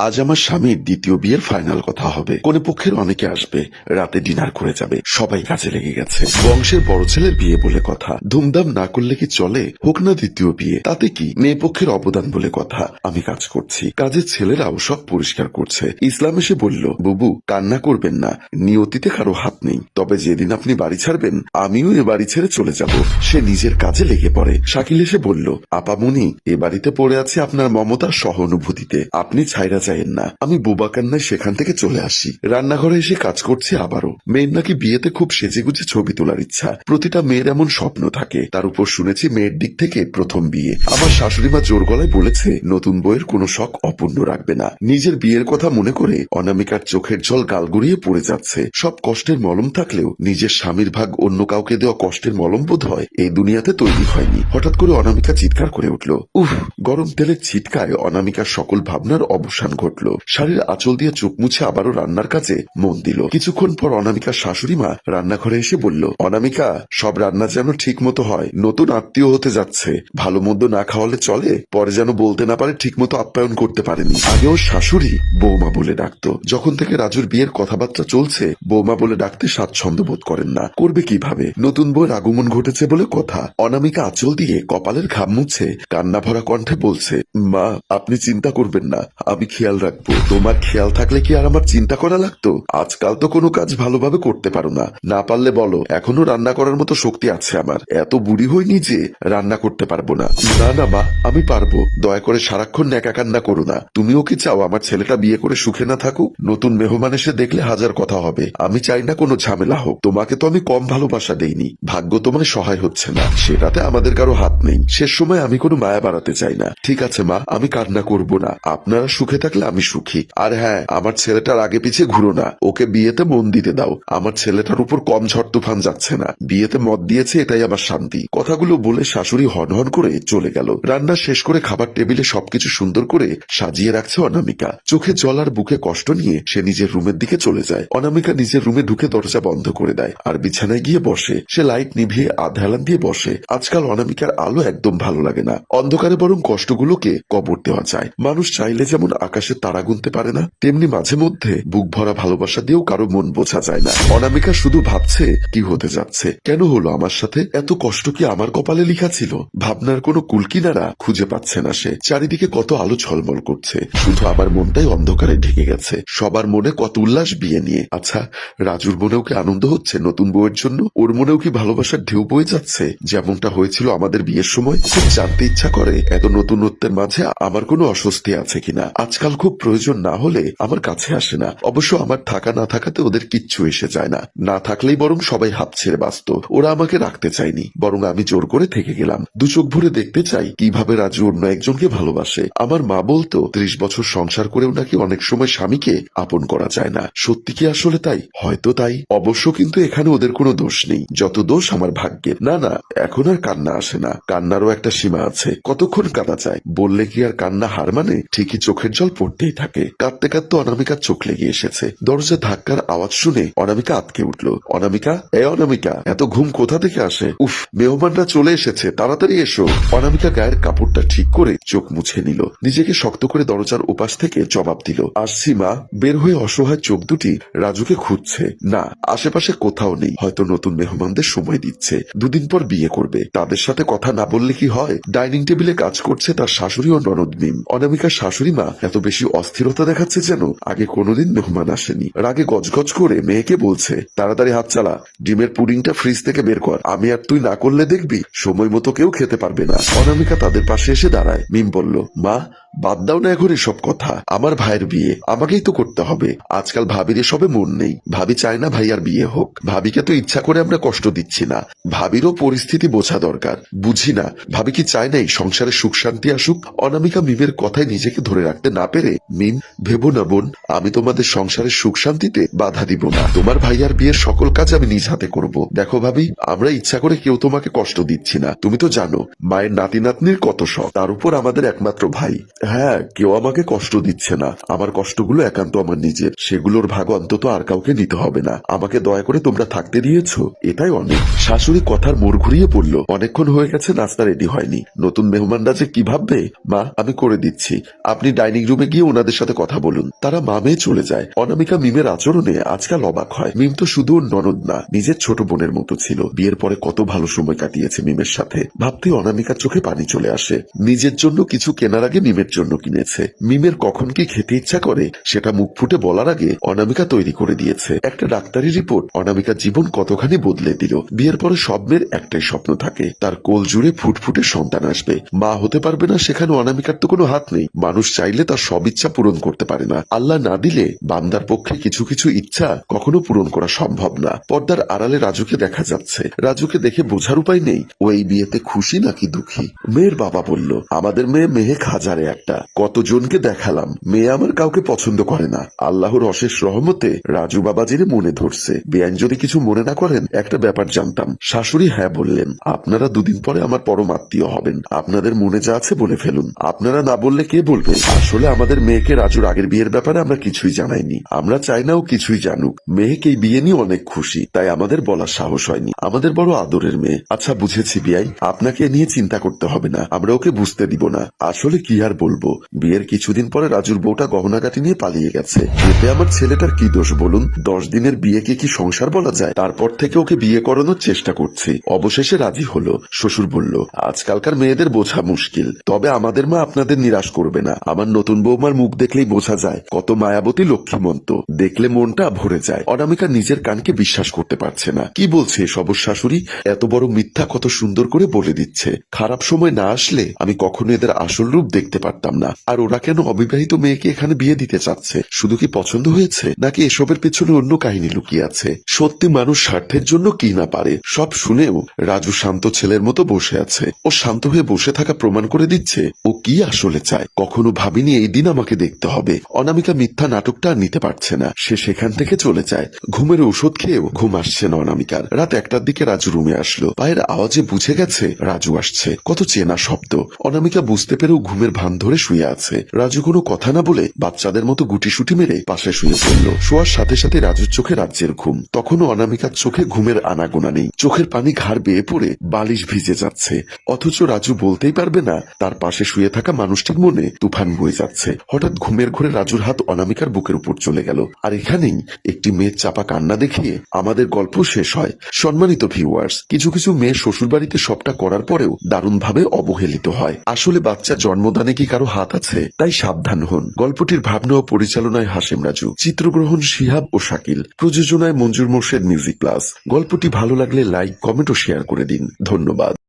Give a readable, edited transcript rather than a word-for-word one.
আজ আমার স্বামীর দ্বিতীয় বিয়ের ফাইনাল কথা হবে। কোনে পক্ষের অনেকে আসবে, রাতে ডিনার করে যাবে, সবাই কাজে লেগে গেছে। বংশের বড় ছেলের বিয়ে বলে কথা, ধুমধাম না করলে কি চলে? হোক না দ্বিতীয় বিয়ে, তাতে কি? মেয়ে পক্ষের অবদান বলে কথা। আমি কাজ করছি, কাজের ছেলেরাও সব পরিষ্কার করছে। ইসলাম এসে বলল, বুবু কান্না করবেন না, নিয়তিতে কারো হাত নেই, তবে যেদিন আপনি বাড়ি ছাড়বেন আমিও এ বাড়ি ছেড়ে চলে যাব। সে নিজের কাজে লেগে পড়ে। শাকিল এসে বলল, আপামনি এ বাড়িতে পড়ে আছে আপনার মমতার সহানুভূতিতে, আপনি ছাইরা যায়েন না। আমি বোবা কান্নায় সেখান থেকে চলে আসি। রান্নাঘরে এসে কাজ করছে আবারও। মেয়ের নাকি বিয়েতে খুব সেজেগুজে ছবি তোলার ইচ্ছা। প্রতিটা মেয়ের এমন স্বপ্ন থাকে। তার উপর শুনেছি মেয়ের দিক থেকে প্রথম বিয়ে। আমার শাশুড়িমা জোর গলায় বলেছে নতুন বইয়ের কোনো শখ অপূর্ণ রাখবে না। নিজের বিয়ের কথা মনে করে অনামিকার চোখের জল গাল গড়িয়ে পড়ে যাচ্ছে। সব কষ্টের মলম থাকলেও নিজের স্বামীর ভাগ অন্য কাউকে দেওয়া কষ্টের মলম বোধ হয় এই দুনিয়াতে তৈরি হয়নি। হঠাৎ করে অনামিকা চিৎকার করে উঠল। উফ! গরম তেলের ছিটকায় অনামিকার সকল ভাবনার অবসান ঘটল। শাড়ির আঁচল দিয়ে চোখ মুছে আবারও রান্নার কাজে মন দিল। কিছুক্ষণ পর অনামিকার শাশুড়ি মা রান্নাঘরে এসে বলল, অনামিকা সব রান্না যেন ঠিক মতো হয়, নতুন আত্মীয় হতে যাচ্ছে, ভালো মন্দ না খাওয়ালে চলে, পরে যেন বলতে না পারে ঠিক মতো আপ্যায়ন করতে পারেনি। আগেও শাশুড়ি বৌমা বলে ডাকতো। যখন থেকে রাজুর বিয়ের কথাবার্তা চলছে বৌমা বলে ডাকতে স্বাচ্ছন্দ্য বোধ করেন না। করবে কিভাবে? নতুন বউয়ের আগমন ঘটেছে বলে কথা। অনামিকা আঁচল দিয়ে কপালের ঘাম মুছে কান্না ভরা কণ্ঠে বলছে, মা আপনি চিন্তা করবেন না, আমি খেয়াল রাখবো। তোমার খেয়াল থাকলে কি আর আমার চিন্তা করা লাগতো? আজকাল তো কোনো কাজ ভালোভাবে করতে পারো না, না পারলে বলো, এখনো রান্না করার মতো শক্তি আছে আমার। এত বুড়ি হইনি যে রান্না করতে পারবো না। না না মা, আমি পারবো। দয়া করে সারাক্ষণ ন্যাকা কান্না করো না। তুমিও কি চাও আমার ছেলেটা বিয়ে করে সুখে না থাকুক? নতুন মেহমান এসে দেখলে হাজার কথা হবে। আমি চাই না কোনো ঝামেলা হোক। তোমাকে তো আমি কম ভালোবাসা দেইনি, ভাগ্য তোমার সহায় হচ্ছে না, সেটাতে আমাদের কারো হাত নেই। শেষ সময় আমি কোনো মায়া বাড়াতে চাই না। ঠিক আছে মা, আমি কান্না করব না। আপনারা সুখে থাকলে আমি সুখী। আর হ্যাঁ, আমার ছেলেটার আগে পিছে ঘুরো না, ওকে বিয়েতে মন দিতে দাও। আমার ছেলেটার উপর কম ঝড় তুফান যাচ্ছে না। বিয়েতে মত দিয়েছে, এটাই আমার শান্তি। কথাগুলো বলে শাশুড়ি হনহন করে চলে গেল। রান্না শেষ করে খাবার টেবিলে সবকিছু সুন্দর করে সাজিয়ে রাখছে অনামিকা। চোখে জল আর বুকে কষ্ট নিয়ে সে নিজের রুমের দিকে চলে যায়। অনামিকা নিজের রুমে ঢুকে দরজা বন্ধ করে দেয় আর বিছানায় গিয়ে বসে। সে লাইট নিভিয়ে আধ হেলান দিয়ে বসে। আজকাল অনামিকার আলো একদম ভালো লাগে না। অন্ধকারে বরং কষ্টগুলোকে কবর দেওয়া যায়। মানুষ চাইলে যেমন আকাশে তারা গুনতে পারে না, তেমনি মাঝে মধ্যে বুক ভরা ভালোবাসা দিয়েও কারো মন বোঝা যায় না। অনামিকা শুধু ভাবছে কি হতে যাচ্ছে, কেন হলো আমার সাথে? এত কষ্ট কি আমার কপালে লেখা ছিল? ভাবনার কোনো কুলকিনারা খুঁজে পাচ্ছে না সে। চারিদিকে কত আলো ঝলমল করছে, শুধু আমার মনটাই অন্ধকারে ঢেকে গেছে। সবার মনে কত উল্লাস বিয়ে নিয়ে। আচ্ছা, রাজুর মনেও কি আনন্দ হচ্ছে নতুন বউয়ের জন্য? ওর মনেও কি ভালোবাসার ঢেউ বয়ে যাচ্ছে যেমনটা হয়েছিল আমাদের বিয়ের সময়? খুব জানতে ইচ্ছা করে এত নতুনত্বের মাঝে আমার কোনো অস্বস্তি আছে কিনা। আজকাল খুব প্রয়োজন না হলে আমার কাছে আসে না। অবশ্য আমার থাকা না থাকাতে ওদের কিচ্ছু এসে যায় না। না থাকলেই বরং সবাই হাত ছেড়ে বাঁচত। ওরা আমাকে রাখতে চায়নি, বরং আমি জোর করে থেকে গেলাম। দু চোখ ভরে দেখতে চাই কিভাবে রাজু অন্য একজনকে ভালোবাসে। আমার মা বলতো 30 বছর সংসার করেও নাকি অনেক সময় স্বামীকে আপন করা যায় না। সত্যি কি আসলে তাই? হয়তো তাই। অবশ্য কিন্তু এখানে ওদের কোনো দোষ নেই, যত দোষ আমার ভাগ্যের। না না, এখন আর কান্না আসে না। কান্নারও একটা সীমা আছে। কতক্ষণ কাঁদা যায়? বললে কি আর কান্না হার মানে? ঠিকই চোখের জল পড়তেই থাকে। কাঁদতে কাঁদতে অনামিকার চোখ লেগে এসেছে। দরজা ধাক্কার আওয়াজ শুনে অনামিকা আটকে উঠল। অনামিকা, অনামিকা, এত ঘুম কোথা থেকে আসে? উফ, মেহমানরা চলে এসেছে, তাড়াতাড়ি এসো। অনামিকা গায়ের কাপড়টা ঠিক করে চোখ মুছে নিল। নিজেকে শক্ত করে দরজার উপাস থেকে জবাব দিল, আসছি মা। বের হয়ে অসহায় চোখ দুটি রাজুকে খুঁজছে। না, আশেপাশে কোথাও নেই। হয়তো নতুন মেহমানদের সময় দিচ্ছে। দুদিন পর বিয়ে করবে, তাদের সাথে কথা না বললে কি হয়? ডাইনিং টেবিলে কাজ করছে তার শাশুড়ি ও ননদ মিম। অনামিকার শাশুড়ি মা এত বেশি অস্থিরতা দেখাচ্ছে যেন আগে কোনোদিন মেহমান আসেনি। রাগে গজগজ করে মেয়েকে বলছে, তাড়াতাড়ি হাত চালা, ডিমের পুডিংটা ফ্রিজ থেকে বের কর। আমি আর তুই না করলে দেখবি সময় মতো কেউ খেতে পারবে না। অনামিকা তাদের পাশে এসে দাঁড়ায়। মিম বলল, মা বাদ দাও না এখন এসব কথা। আমার ভাইয়ের বিয়ে আমাকেই তো করতে হবে। আজকাল ভাবির এসবে মন নেই। ভাবি চায় না ভাইয়ার বিয়ে হোক। ভাবিকে তো ইচ্ছা করে আমরা কষ্ট দিচ্ছি না। ভাবিরও পরিস্থিতি বোঝা দরকার। বুঝি না ভাবি কি চায় না এই সংসারে সুখ শান্তি আসুক? অনামিকা মিমের কথায় নিজেকে ধরে রাখতে না পেরে, মিম ভেবো না বোন, আমি তোমাদের সংসারের সুখ শান্তিতে বাধা দিব না। তোমার ভাইয়ার বিয়ের সকল কাজ আমি নিজ হাতে করব। দেখো ভাবি, আমরা ইচ্ছা করে কেউ তোমাকে কষ্ট দিচ্ছি না। তুমি তো জানো মায়ের নাতি নাতনির কত শখ, তার উপর আমাদের একমাত্র ভাই। হ্যাঁ, কেউ আমাকে কষ্ট দিচ্ছে না। আমার কষ্টগুলো একান্ত আমার নিজের। সেগুলোর ভাগ অন্তত আর কাউকে নিতে হবে না। আমাকে দয়া করে তোমরা থাকতে দিয়েছো, এটাই অনেক। শাশুড়ি কথার মোড় ঘুরিয়ে পড়ল, অনেকক্ষণ হয়ে গেছে, নাস্তা রেডি হয়নি। নতুন মেহমানরা যে কি ভাববে? মা, আমি করে দিচ্ছি। আপনি ডাইনিং রুমে গিয়ে ওনাদের সাথে কথা বলুন। তারা মা মেয়ে চলে যায়। অনামিকা মিমের আচরণে আজকাল অবাক হয়। মিম তো শুধু ওর ননদ না, নিজের ছোট বোনের মতো ছিল। বিয়ের পরে কত ভালো সময় কাটিয়েছে মিমের সাথে ভাবতে অনামিকার চোখে পানি চলে আসে। নিজের জন্য কিছু কেনার আগে মিমের জন্য কিনেছে। মিমের কখন কি খেতে ইচ্ছা করে সেটা মুখ ফুটে বলার আগে অনামিকা তৈরি করে দিয়েছে একটা ডাক্তারি রিপোর্ট। অনামিকার জীবন কতখানি বদলে দিল। বিয়ের পরে সব মেয়ের একটাই স্বপ্ন থাকে, তার কোল জুড়ে ফুটফুটে সন্তান আসবে। মা হতে পারবে না সেখানে অনামিকার তো কোনো হাত নেই। মানুষ চাইলে তার সব ইচ্ছা পূরণ করতে পারে না। আল্লাহ না দিলে বান্দার পক্ষে কিছু কিছু ইচ্ছা কখনো পূরণ করা সম্ভব না। পর্দার আড়ালে রাজুকে দেখা যাচ্ছে। রাজুকে দেখে বোঝার উপায় নেই ও এই বিয়েতে খুশি নাকি দুঃখী। মেয়ের বাবা বলল, আমাদের মেয়ে মেহেক হাজারে একটা, কতজনকে দেখালাম, মেয়ে আমার কাউকে পছন্দ করে না। আল্লাহর অশেষ রহমতে রাজু বাবা জেনে মনে ধরছে। বেআইন যদি কিছু মনে না করেন, একটা ব্যাপার জানতাম। শাশুড়ি হ্যাঁ বললেন, আপনারা দুদিন পরে আমার পরম আত্মীয় হবেন। আপনাদের মনে যা আছে বলে ফেলুন। আপনারা না বললে কে বলবে? আসলে আমাদের মেয়েকে রাজুর আগের বিয়ের ব্যাপারে আমরা কিছুই জানাইনি। আমরা চাই না ও কিছুই জানুক। মেহেক এই বিয়ে নিয়ে অনেক খুশি, তাই আমাদের বলার সাহস হয়নি। আমাদের বড় আদরের মেয়ে। আচ্ছা বুঝেছি বিয়াই, আপনাকে নিয়ে চিন্তা করতে হবে না, আমরা ওকে বুঝতে দিব না। আসলে কি আর বলবো, বিয়ের কিছুদিন পরে রাজুর বউটা গহনাগাটি নিয়ে পালিয়ে গেছে। এতে আমার ছেলেটার কি দোষ বলুন? 10 দিনের বিয়েকে কি সংসার বলা যায়? তারপর থেকে ওকে বিয়ে করানোর চেষ্টা করছি, অবশেষে রাজি হলো। শ্বশুর বলল, আজকালকার মেয়েদের বোঝা মুশকিল, তবে আমাদের মা আপনাদের নিরাশ করবে না। আমার নতুন বৌমার মুখ দেখলেই বোঝা যায় কত মায়াবতী লক্ষ্মীমন্ত, দেখলে মনটা ভরে যায়। অনামিকা নিজের কানকে বিশ্বাস করতে পারছে না। কি বলছে সব শাশুড়ি? এত বড় মিথ্যা কত সুন্দর করে বলে দিচ্ছে। খারাপ সময় না আসলে আমি কখনো এদের আসল রূপ দেখতে পারতাম না। আর ওরা কেন অবিবাহিত মেয়েকে এখানে বিয়ে দিতে চাচ্ছে? শুধু কি পছন্দ হয়েছে, নাকি এসবের পেছনে অন্য কাহিনী লুকিয়ে আছে? সত্যি মানুষ স্বার্থের জন্য কি না পারে। সব শুনেও রাজু শান্ত ছেলের মতো বসে আছে। ও শান্ত হয়ে বসে থাকা প্রমাণ করে দিচ্ছে ও কি আসলে চায়। কখনো ভাবিনি এই দিন আমাকে দেখতে হবে। অনামিকা মিথ্যা নাটকটা আর নিতে পারছে না, সে সেখান থেকে চলে যায়। ঘুমের ওষুধ খেয়েও ঘুম আসছে না অনামিকার। রাত 1টার দিকে রাজু রুমে আসলো। পায়ের আওয়াজে বুঝে গেছে রাজু আসছে। কত চেনা শব্দ। অনামিকা বুঝতে পেরেও ঘুমের ভান ধরে শুয়ে আছে। রাজু কোনো কথা না বলে বাচ্চাদের মতো গুটিসুটি মেরে পাশে শুয়ে পড়ল। শোয়ার সাথে সাথে রাজুর চোখে রাজ্যের ঘুম। তখনও অনামিকার চোখে ঘুমের আনাগোনা নেই। চোখের পানি ঘাড় বেয়ে পড়ে বালিশ ভিজে যাচ্ছে। অথচ রাজু বলতেই পারবে না তার পাশে শুয়ে থাকা মানুষটির মনে তুফান বয়ে যাচ্ছে। হঠাৎ ঘুমের ঘোরে রাজুর হাত অনামিকার বুকের উপর চলে গেল। আর এখানেই একটি মেয়ের চাপা কান্না দেখিয়ে আমাদের গল্প শেষ হয়। সম্মানিত ভিউয়ার্স, কিছু কিছু মেয়ে শ্বশুরবাড়িতে সবটা করার পরেও দারুণভাবে অবহেলিত হয়। আসলে বাচ্চা জন্মদানে কি কারো হাত আছে? তাই সাবধান হন। গল্পটির ভাবনা ও পরিচালনায় হাশেম রাজু, চিত্রগ্রহণ শিহাব ও শাকিল, প্রযোজনায় মঞ্জুর মোর্শেদ মিউজিক প্লাস। গল্পটি ভালো লাগলে লাইক, কমেন্ট ও শেয়ার করে দিন। ধন্যবাদ।